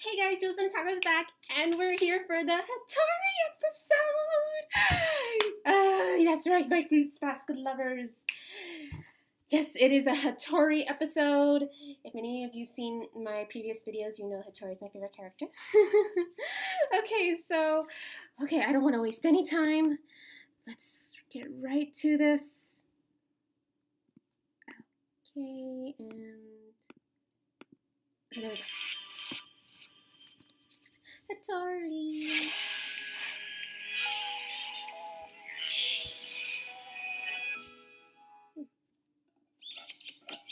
Hey guys, Jules and Taco's back, and we're here for the Hattori episode! That's right, my Fruits Basket lovers. Yes, it is a Hattori episode. If any of you seen my previous videos, you know Hattori is my favorite character. Okay, I don't want to waste any time. Let's get right to this. Okay, and there we go. Hattori.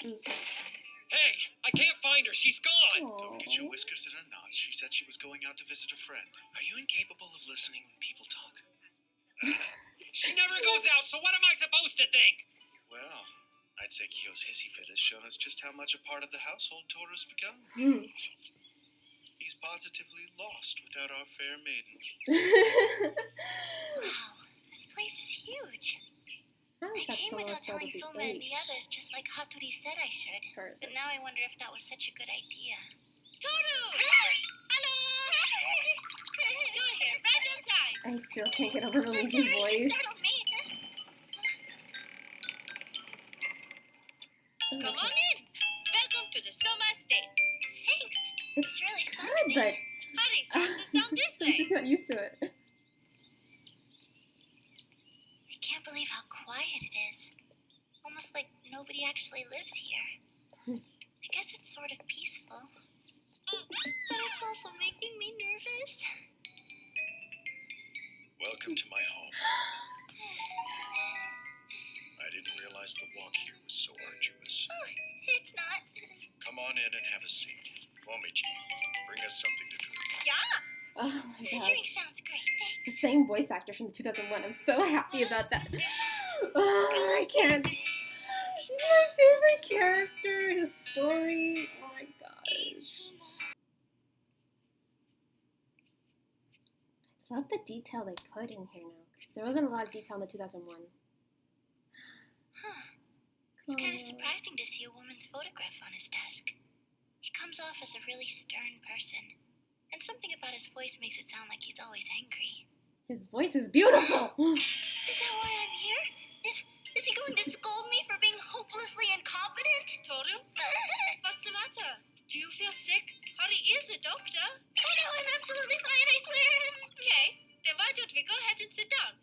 Hey, I can't find her. She's gone. Aww. Don't get your whiskers in a knot. She said she was going out to visit a friend. Are you incapable of listening when people talk? She never goes out, so what am I supposed to think? Well, I'd say Kyo's hissy fit has shown us just how much a part of the household Tohru's become. He's positively lost without our fair maiden. Wow, this place is huge. I came without telling Soma and the others, just like Hattori said I should. But now I wonder if that was such a good idea. Tohru! Hello! You're here, right on time. I still can't get over I'm Luigi's sorry, voice. you startled me. Come on in. Welcome to the Soma estate. Thanks. It's really Good, something. but Hurry's house is down this I'm way. just not used to it. I can't believe how quiet it is. Almost like nobody actually lives here. I guess it's sort of peaceful. But it's also making me nervous. Welcome to my home. I didn't realize the walk here was so arduous. Oh, it's not. Come on in and have a seat. Momiji, bring us something to drink. Oh my The god. drink sounds great, It's the thanks. same voice actor from 2001. I'm so happy about that. Oh, I can't. He's my favorite character. His story. Oh my gosh. I love the detail they put in here now. 'Cause there wasn't a lot of detail in the 2001. Huh. It's kind of surprising to see a woman's photograph on his desk. He comes off as a really stern person. And something about his voice makes it sound like he's always angry. His voice is beautiful. Is that why I'm here? Is he going to scold me for being hopelessly incompetent? Tohru, what's the matter? Do you feel sick? Hurry is a doctor. Oh no, I'm absolutely fine, I swear. Okay, then why don't we go ahead and sit down?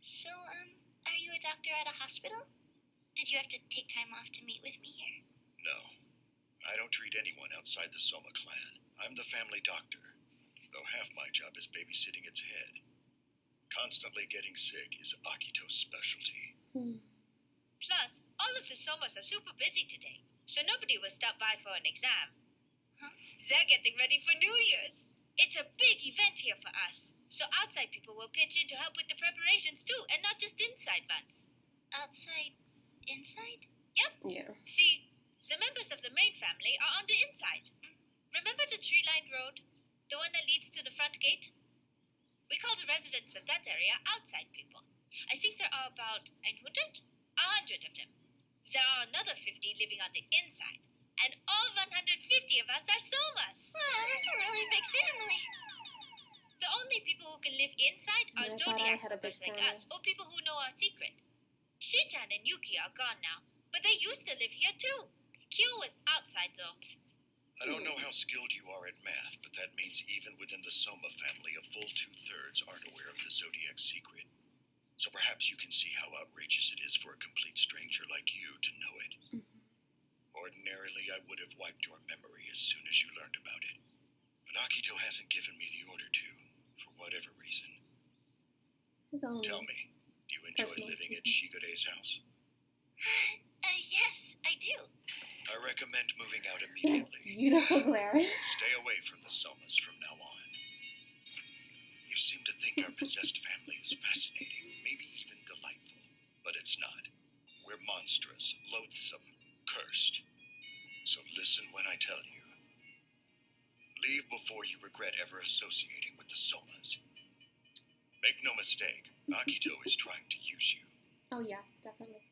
So, are you a doctor at a hospital? Did you have to take time off to meet with me here? No, I don't treat anyone outside the Soma clan. I'm the family doctor, though half my job is babysitting its head. Constantly getting sick is Akito's specialty. Plus, all of the Somas are super busy today, so nobody will stop by for an exam. Huh? They're getting ready for New Year's. It's a big event here for us, so outside people will pitch in to help with the preparations too, and not just inside ones. Outside? Inside? Yeah. See, the members of the main family are on the inside. Remember the tree-lined road? The one that leads to the front gate? We call the residents of that area outside people. I think there are about 100? 100 of them. There are another 50 living on the inside. And all 150 of us are Somas. Wow, that's a really big family. The only people who can live inside are Yeah, I thought I zodiac had a big members like family. us, or people who know our secret. Shichan and Yuki are gone now, but they used to live here too. Kyo was outside though. I don't know how skilled you are at math, but that means even within the Soma family, a full 2/3 aren't aware of the Zodiac's secret. So perhaps you can see how outrageous it is for a complete stranger like you to know it. Ordinarily, I would have wiped your memory as soon as you learned about it. But Akito hasn't given me the order to, for whatever reason. His own. Tell me, do you enjoy Personal. living at Shigere's house? Yes, I do. I recommend moving out immediately. Beautiful glare. Stay away from the Somas from now on. You seem to think our possessed family is fascinating, maybe even delightful. But it's not. We're monstrous, loathsome, cursed. So listen when I tell you. Leave before you regret ever associating with the Somas. Make no mistake, Akito is trying to use you. Oh yeah, definitely.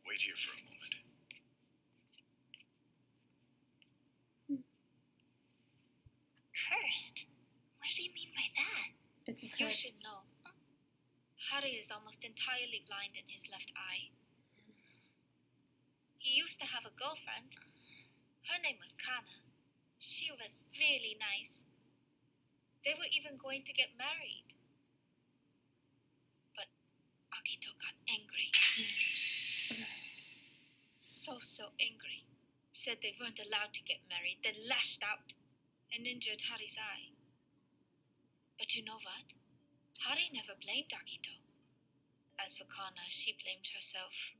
Wait here for a moment. Cursed? What did he mean by that? It's a You curse. should know. Harry is almost entirely blind in his left eye. He used to have a girlfriend. Her name was Kana. She was really nice. They were even going to get married. But Akito got angry. So angry. Said they weren't allowed to get married, then lashed out and injured Harry's eye. But you know what? Hari never blamed Akito. As for Kana, she blamed herself.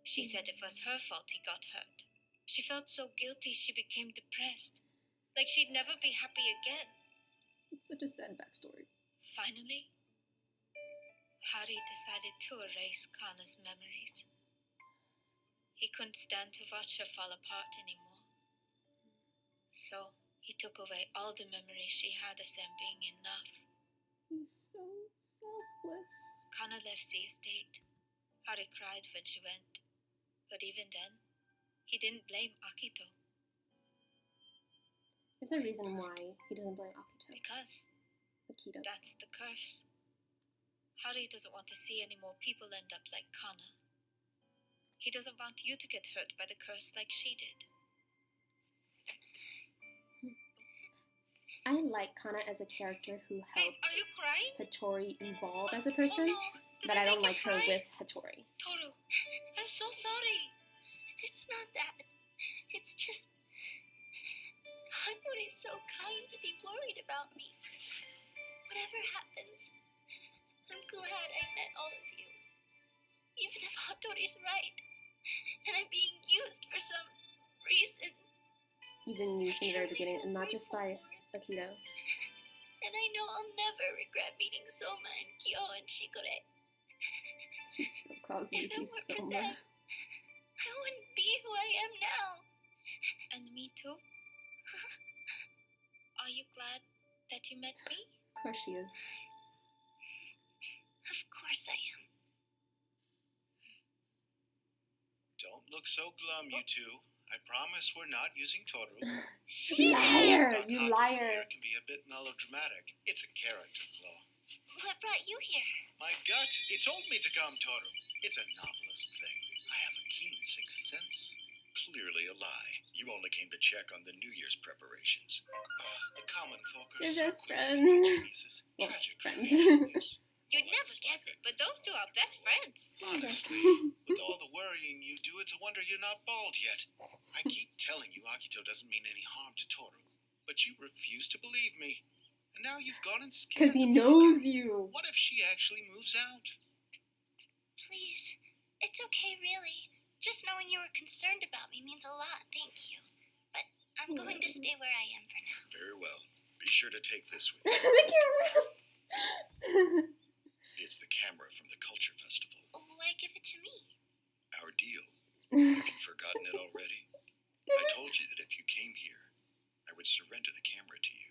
She said it was her fault he got hurt. She felt so guilty she became depressed. Like she'd never be happy again. It's such a sad backstory. Finally, Hari decided to erase Kana's memories. He couldn't stand to watch her fall apart anymore. So, he took away all the memories she had of them being in love. He's so selfless. Kana left the estate. Hari cried when she went. But even then, he didn't blame Akito. There's a reason why he doesn't blame Akito. Because Akito. that's the curse. Hari doesn't want to see any more people end up like Kana. He doesn't want you to get hurt by the curse like she did. I like Kana as a character who Wait, helped are you crying? Hattori evolve as a person, Oh no. Did but I don't make like you her cry? with Hattori. Tohru, I'm so sorry. It's not that. It's just... Hattori is so kind to be worried about me. Whatever happens, I'm glad I met all of you. Even if Hattori's right, and I'm being used for some reason. You've been used in the very I can only beginning, feel and not just by grateful for it. Akito. And I know I'll never regret meeting Soma and Kyo and Shigure. She still calls If you it weren't for Soma. them, I wouldn't be who I am now. And me too. Are you glad that you met me? Of course she is. Of course I am. Don't look so glum, you two. I promise we're not using Tohru. Liar! Doc You Hattori liar! here can be a bit melodramatic. It's a character flaw. What brought you here? My gut, it told me to come, Tohru. It's a novelist thing. I have a keen sixth sense. Clearly a lie. You only came to check on the New Year's preparations. The common folk are They're so just quick to friends. think of geniuses. Well, Tragic friends. relations. You'd never guess it, but those two are best friends. Honestly, with all the worrying you do, it's a wonder you're not bald yet. I keep telling you Akito doesn't mean any harm to Tohru, but you refuse to believe me. And now you've gone and scared Because he the knows broker. you. What if she actually moves out? Please. It's okay, really. Just knowing you were concerned about me means a lot, thank you. But I'm going to stay where I am for now. Very well. Be sure to take this with you. The camera! It's the camera from the Culture Festival. Why give it to me? Our deal. Have you forgotten it already? I told you that if you came here, I would surrender the camera to you.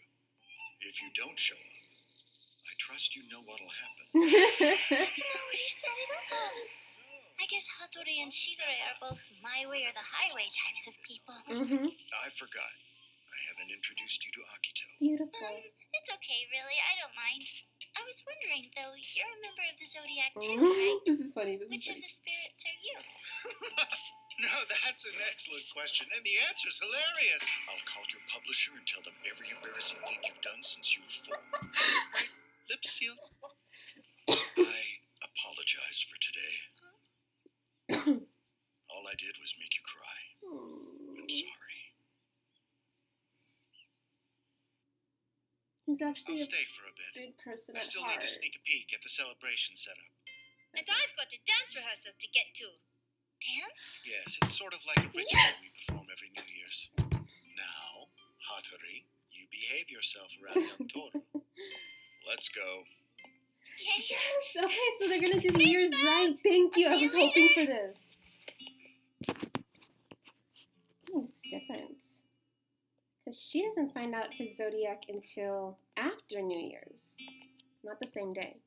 If you don't show up, I trust you know what'll happen. That's not what he said at all. I guess Hattori and Shigure are both my way or the highway types of people. I forgot. I haven't introduced you to Akito. Beautiful. It's okay, really. I don't mind. I was wondering, though, you're a member of the Zodiac too, right? This is funny. This Which is of funny. the spirits are you? Now that's an excellent question, and the answer's hilarious. I'll call your publisher and tell them every embarrassing thing you've done since you were 4. Right? Lips sealed? I apologize for today. All I did was make you cry. I'm sorry. He's actually I'll a stay for a bit. good person I at still heart. need to sneak a peek at the celebration setup. And I've got a dance rehearsal to get to. Dance? Yes, it's sort of like a ritual Yes! we perform every New Year's. Now, Hattori, you behave yourself around young Tohru. Let's go. Yay! Yes, okay, so they're gonna do the years right. Thank you. I See you was hoping later. for this. It's different. Because she doesn't find out his zodiac until after New Year's. Not the same day.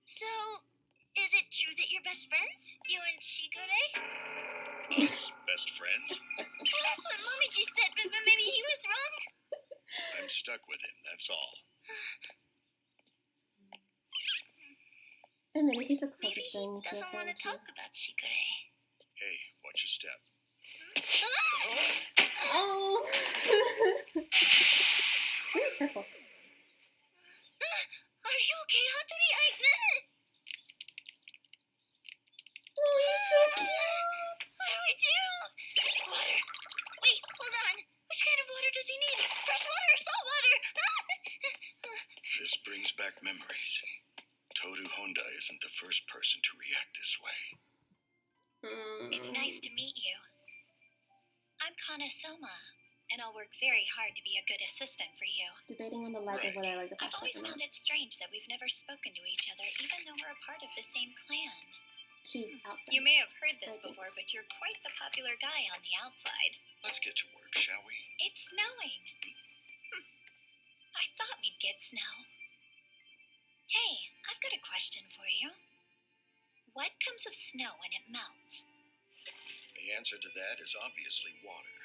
So, is it true that you're best friends? You and Shigure? Us, best friends? Well, that's what Momiji said, but maybe he was wrong. I'm stuck with him, that's all. Admit it, he's the Maybe closest he thing to a doesn't want friend to talk about Shigure. Hey, watch your step. Oh! Ooh, careful. Are you okay, Hattori? Oh, he's so cute! What do I do? Water. Wait, hold on. Which kind of water does he need? Fresh water or salt water? This brings back memories. Tohru Honda isn't the first person to react this way. It's nice to meet you. I'm Kana Soma, and I'll work very hard to be a good assistant for you. Debating on the leg of whether I like the I've flashlight always or not. found it strange that we've never spoken to each other, even though we're a part of the same clan. She's outside. You may have heard this Okay. before, but you're quite the popular guy on the outside. Let's get to work, shall we? It's snowing. I thought we'd get snow. Hey, I've got a question for you. What comes of snow when it melts? The answer to that is obviously water.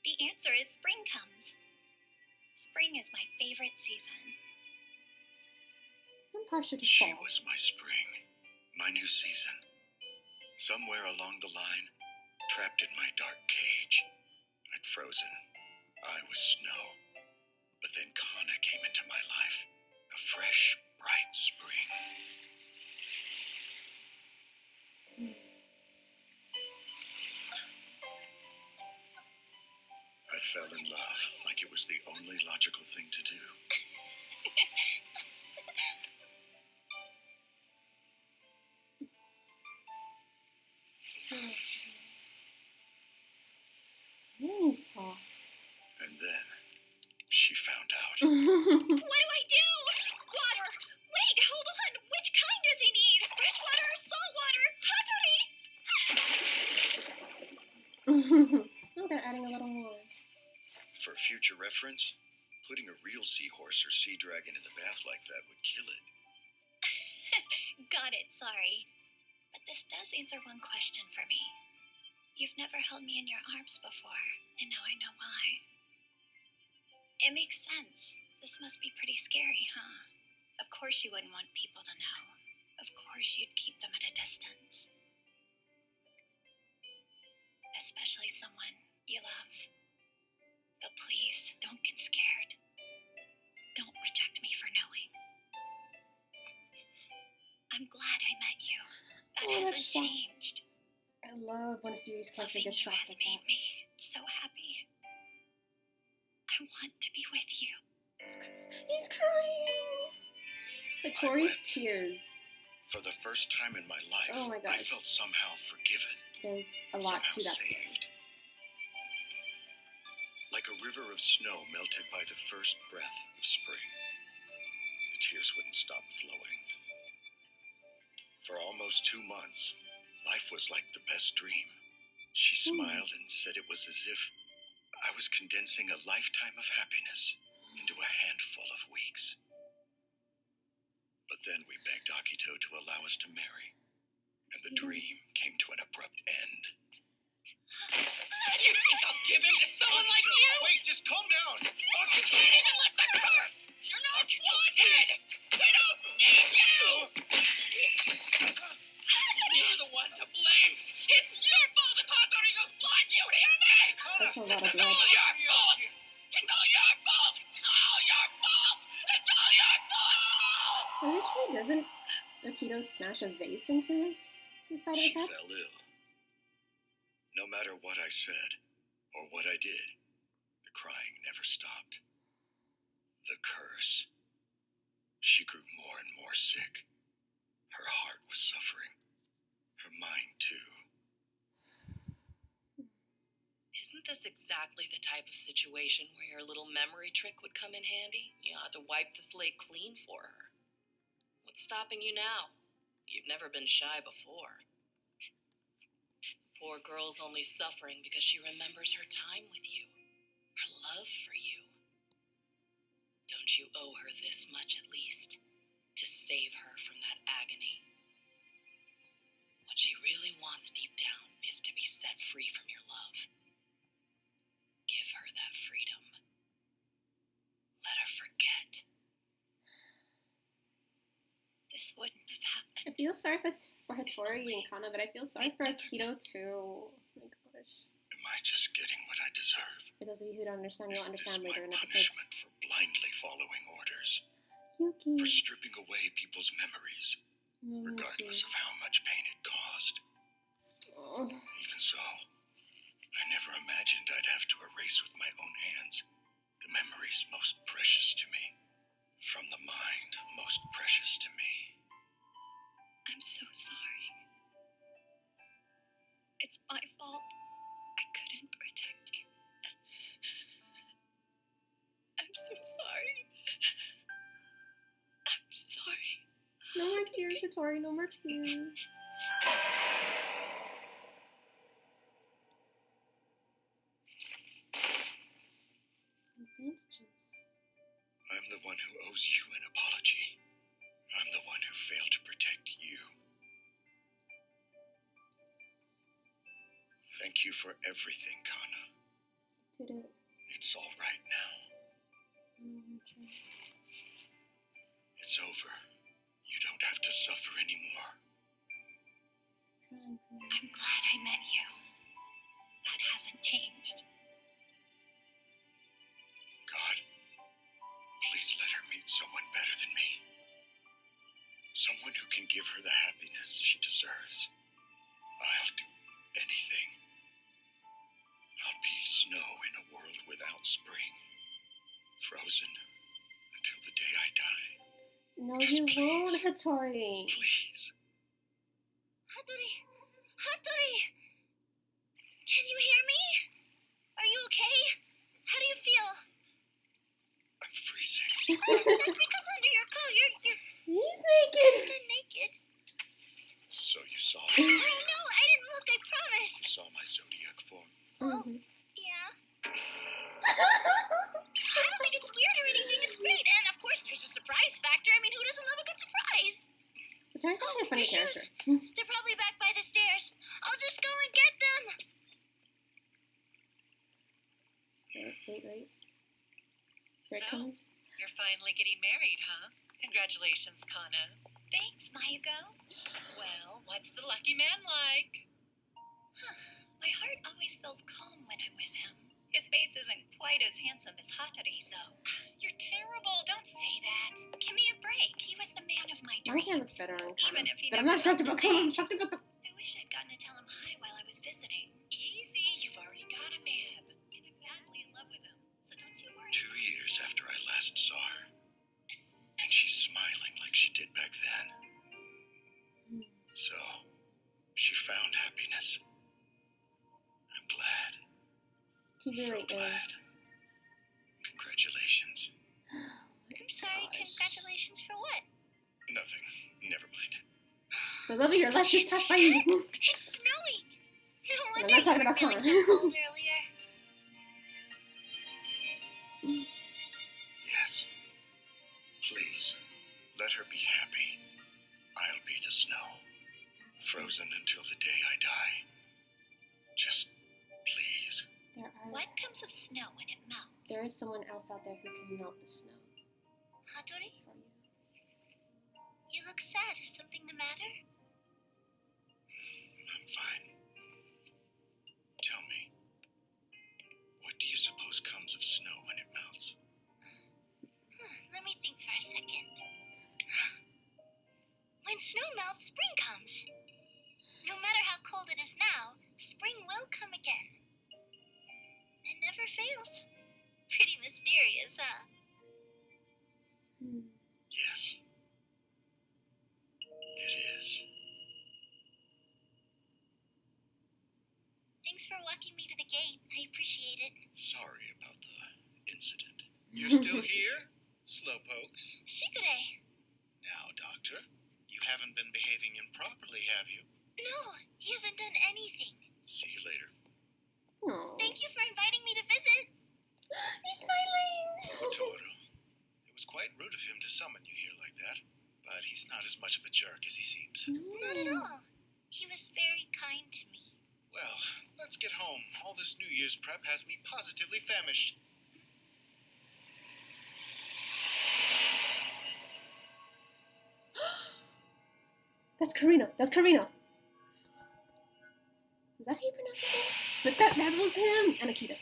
The answer is spring comes. Spring is my favorite season. I'm partial to She fall. was my spring, my new season. Somewhere along the line, trapped in my dark cage, I'd frozen. I was snow. But then Kana came into my life. A fresh, bright spring. I fell in love like it was the only logical thing to do. Man, he's tall. And then, she found out. What do I do? Water! Wait, hold on! Which kind does he need? Fresh water or salt water? Hattori! Oh, they're adding a little more. For future reference, putting a real seahorse or sea dragon in the bath like that would kill it. Got it, sorry. But this does answer one question for me. You've never held me in your arms before, and now I know why. It makes sense. This must be pretty scary, huh? Of course you wouldn't want people to know. Of course you'd keep them at a distance. Especially someone you love. But please, don't get scared. Don't reject me for knowing. I'm glad I met you. That Oh, that's hasn't shocked. changed. I love when a series character Loving gets you shocked has like that. made me so happy. I want to be with you. He's crying. Hattori's wept. tears. For the first time in my life, Oh my I gosh. felt somehow forgiven. There's a lot Somehow to that story. saved. Like a river of snow melted by the first breath of spring. The tears wouldn't stop flowing. For almost 2 months, life was like the best dream. She smiled and said it was as if I was condensing a lifetime of happiness into a handful of weeks. But then we begged Akito to allow us to marry, and the dream came to an abrupt end. You think I'll give him to someone like you? Wait, just calm down! You can't even lift the curse! You're not wanted! We don't need you! You're the one to blame! It's your fault if Hattori goes blind, you hear me? That's a lot This of is blood. all your fault! It's all your fault! It's all your fault! It's all your fault! Originally, doesn't Akito smash a vase into the side of She his head? fell ill. No matter what I said, or what I did, the crying never stopped. The curse. She grew more and more sick. Her heart was suffering. Her mind, too. Isn't this exactly the type of situation where your little memory trick would come in handy? You ought to wipe the slate clean for her. What's stopping you now? You've never been shy before. Poor girl's only suffering because she remembers her time with you, her love for you. Don't you owe her this much at least, to save her from that agony? What she really wants deep down is to be set free from your love. Give her that freedom. Let her forget. This wouldn't have happened. I feel sorry for Hattori and Kana, but I feel sorry for Akito too. Oh my gosh. Am I just getting what I deserve? For those of you who don't understand, Is you'll this understand my later in episodes. punishment for blindly following orders? Yuki. For stripping away people's memories, regardless of how much pain it caused? Oh. Even so, I never imagined I'd have to erase with my own hands the memories most precious to me. From the mind most precious to me. I'm so sorry. It's my fault. I couldn't protect you. I'm so sorry. I'm sorry. No more tears, Hattori, no more tears. Advantages. I'm the one who owes you an apology. I'm the one who failed to protect you. Thank you for everything, Kana. Did it. It's all right now. It's over. You don't have to suffer anymore. I'm glad I met you. That hasn't changed. God, please let her meet someone better than me. Someone who can give her the happiness she deserves. I'll do anything. I'll be snow in a world without spring. Frozen until the day I die. No, Just you won't, please. Hattori. Please. Hattori! Hattori! Can you hear me? Are you okay? How do you feel? I'm freezing. That's because under your coat you're He's naked. kinda naked. So you saw Oh no, I didn't look, I promise. saw my zodiac form. Mhm. Yeah. I don't think it's weird or anything, it's great. And of course there's a surprise factor. I mean, who doesn't love a good surprise? Hattori's actually a funny your character. shoes. They're probably back by the stairs. I'll just go and get them. Wait. So, Here it comes. you're finally getting married, huh? Congratulations, Kana. Thanks, Mayuko. Well, what's the lucky man like? My heart always feels calm when I'm with him. His face isn't quite as handsome as Hattori's, though. You're terrible. Don't say that. Give me a break. He was the man of my My hair dreams. looks better on Kana. Even if he But I'm never not shocked felt about the Kana. I'm same. shocked about the... I wish I'd gotten to tell him hi while I was visiting. Easy. You've already got a man. And I'm madly in love with him. So don't you worry. 2 years after I last saw her. And she's smiling like she did back then. So, she found happiness. I'm glad. He really So glad. is. Congratulations. I'm sorry. Gosh. Congratulations for what? Nothing. Never mind. The love of your life just passed by you. It's snowing. No I'm wonder not talking you were about feeling Connor. so cold earlier. Yes. Please, let her be happy. I'll be the snow. Frozen until the day I die. Just, please. What comes of snow when it melts? There is someone else out there who can melt the snow Hattori, for you. you look sad. Is something the matter? I'm fine. Tell me, what do you suppose comes of snow when it melts? Let me think for a second. When snow melts, spring comes. No matter how cold it is now, spring will come again. It never fails. Pretty mysterious, huh? Yes. It is. Thanks for walking me to the gate. I appreciate it. Sorry about the incident. You're still here? Slowpokes. Shigure. Now, Doctor, you haven't been behaving improperly, have you? No, he hasn't done anything. See you later. Aww. Thank you for inviting me to visit. He's smiling. Tohru, was quite rude of him to summon you here like that, but he's not as much of a jerk as he seems. Not at all. He was very kind to me. Well, let's get home. All this New Year's prep has me positively famished. That's Karina. That's Karina. Is that how you pronounce it? But that was him. And Akito.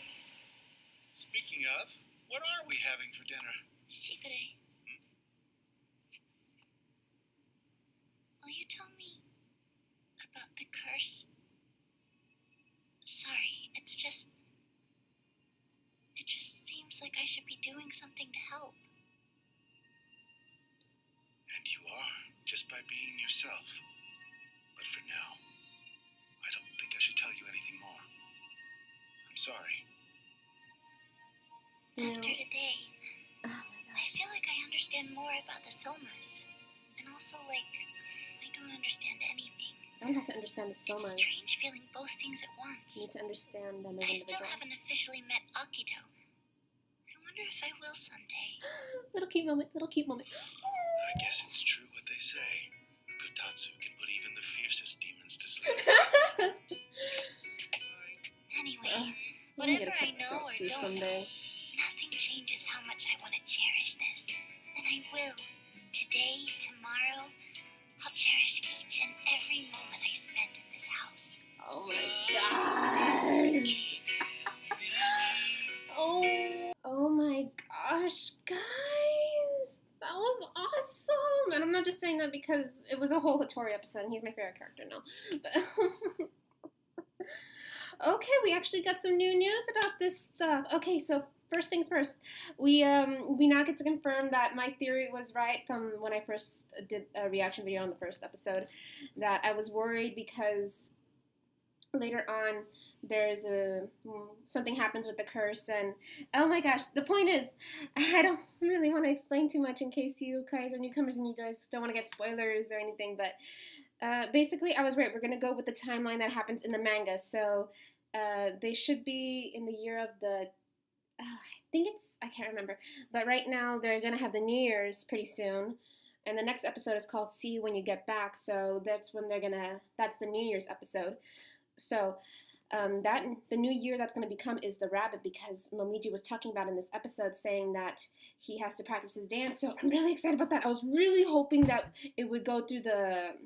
Speaking of, what are we having for dinner? Shigure. Will you tell me about the curse? Sorry, it just seems like I should be doing something to help. And you are, just by being yourself. But for now, I don't think I should tell you anything more. I'm sorry. After today, Oh my I gosh. feel like I understand more about the Somas. And also, I don't understand anything. I don't have to understand the It's Somas. strange feeling both things at You once. need to understand them as I still haven't individuals. officially met Akito. I wonder if I will someday. Little cute moment. Little cute moment. I guess it's true what they say. A Kotatsu can put even the fiercest demons to sleep. Anyway, I'm gonna whatever get a I know or Kotatsu don't someday. know, nothing changes how much I want to cherish this. And I will. Today, tomorrow, I'll cherish each and every moment I spend in this house. Oh my gosh. Oh my gosh, guys. That was awesome. And I'm not just saying that because it was a whole Hattori episode and he's my favorite character now. But okay, we actually got some new news about this stuff. Okay, so first things first, we now get to confirm that my theory was right from when I first did a reaction video on the first episode, that I was worried because later on there's something happens with the curse, and oh my gosh, the point is, I don't really want to explain too much in case you guys are newcomers and you guys don't want to get spoilers or anything, but basically I was right. We're gonna go with the timeline that happens in the manga. So they should be in the year of the I can't remember, but right now they're gonna have the New Year's pretty soon, and the next episode is called "See You When You Get Back." So that's when that's the New Year's episode. So that the new year that's going to become is the rabbit, because Momiji was talking about in this episode saying that he has to practice his dance. So I'm really excited about that. I was really hoping that it would go through the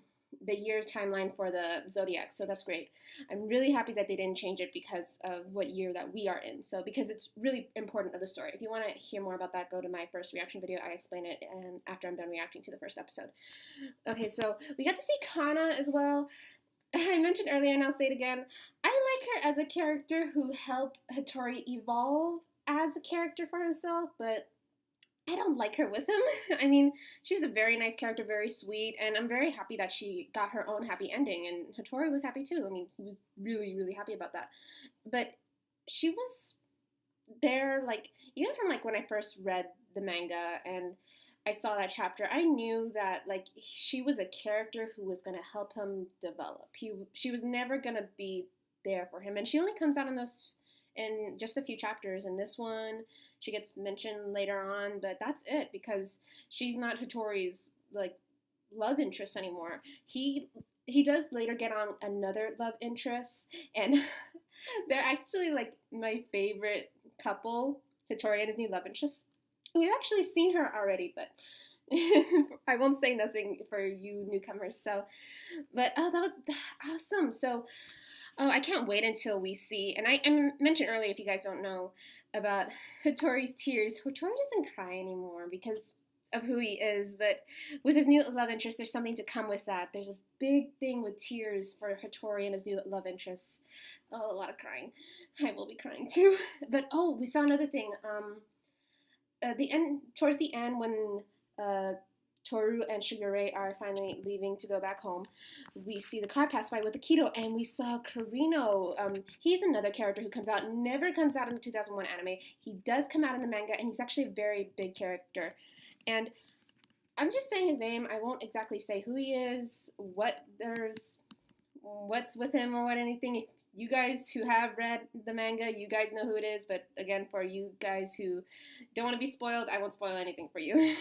year's timeline for the zodiac. So that's great. I'm really happy that they didn't change it because of what year that we are in. So because it's really important of the story. If you want to hear more about that, go to my first reaction video. I explain it after I'm done reacting to the first episode. Okay, so we got to see Kana as well. I mentioned earlier, and I'll say it again, I like her as a character who helped Hattori evolve as a character for himself, but I don't like her with him. I mean, she's a very nice character, very sweet, and I'm very happy that she got her own happy ending, and Hattori was happy too. I mean, he was really, really happy about that. But she was there, even from, when I first read the manga, and I saw that chapter, I knew that she was a character who was going to help him develop. She was never going to be there for him, and she only comes out in just a few chapters. In this one, she gets mentioned later on, but that's it, because she's not Hattori's love interest anymore. He does later get on another love interest, and they're actually my favorite couple, Hattori and his new love interest. We've actually seen her already, but I won't say nothing for you newcomers. So, but that was awesome. So, I can't wait until we see. And I mentioned earlier, if you guys don't know about Hattori's tears, Hattori doesn't cry anymore because of who he is. But with his new love interest, there's something to come with that. There's a big thing with tears for Hattori and his new love interest. Oh, a lot of crying. I will be crying too. But we saw another thing. Towards the end, when Tohru and Shigure are finally leaving to go back home, we see the car pass by with Akito, and we saw Karino. He's another character who never comes out in the 2001 anime. He does come out in the manga, and he's actually a very big character. And I'm just saying his name. I won't exactly say who he is, what's with him, or what anything. you guys who have read the manga, you guys know who it is. But again, for you guys who don't want to be spoiled, I won't spoil anything for you.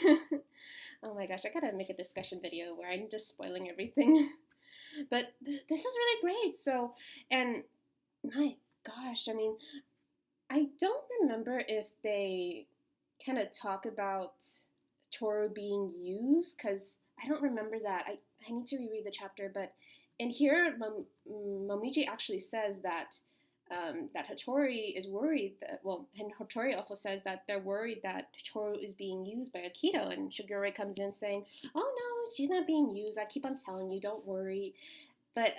Oh my gosh, I gotta make a discussion video where I'm just spoiling everything. But this is really great. So, and my gosh, I mean, I don't remember if they kind of talk about Tohru being used, because I don't remember that. I need to reread the chapter, but in here, Momiji actually says that that Hattori is worried that, well, and Hattori also says that they're worried that Tohru is being used by Akito, and Shigure comes in saying, "Oh no, she's not being used. I keep on telling you, don't worry." But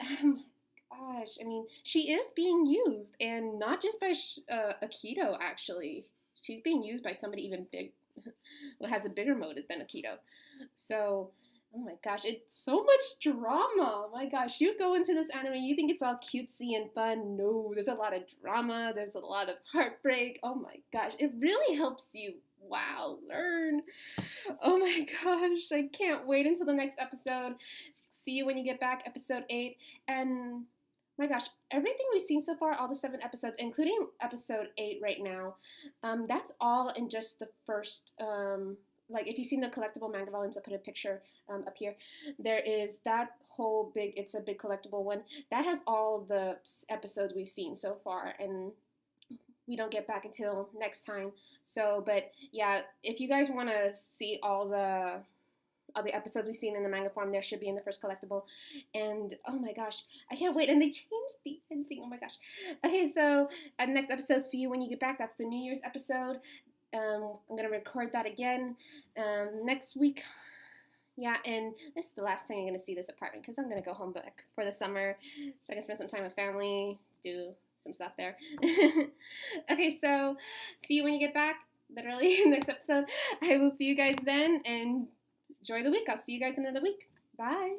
gosh, I mean, she is being used, and not just by Akito. Actually, she's being used by somebody even big, who has a bigger motive than Akito. So. Oh my gosh, it's so much drama. Oh my gosh, you go into this anime, you think it's all cutesy and fun. No, there's a lot of drama, there's a lot of heartbreak. Oh my gosh, it really helps you, learn. Oh my gosh, I can't wait until the next episode. See you when you get back, episode 8. And my gosh, everything we've seen so far, all the 7 episodes, including episode 8 right now, that's all in just the first like if you've seen the collectible manga volumes, I'll put a picture up here. There is that whole it's a big collectible one. That has all the episodes we've seen so far, and we don't get back until next time. So, but yeah, if you guys want to see all the episodes we've seen in the manga form, there should be in the first collectible. And oh my gosh, I can't wait. And they changed the ending. Oh my gosh. Okay, so at the next episode, see you when you get back. That's the New Year's episode. I'm going to record that again next week. Yeah, and this is the last time you're going to see this apartment, because I'm going to go home back for the summer, so I can spend some time with family, do some stuff there. Okay, so see you when you get back, literally, next episode. I will see you guys then, and enjoy the week. I'll see you guys in another week. Bye.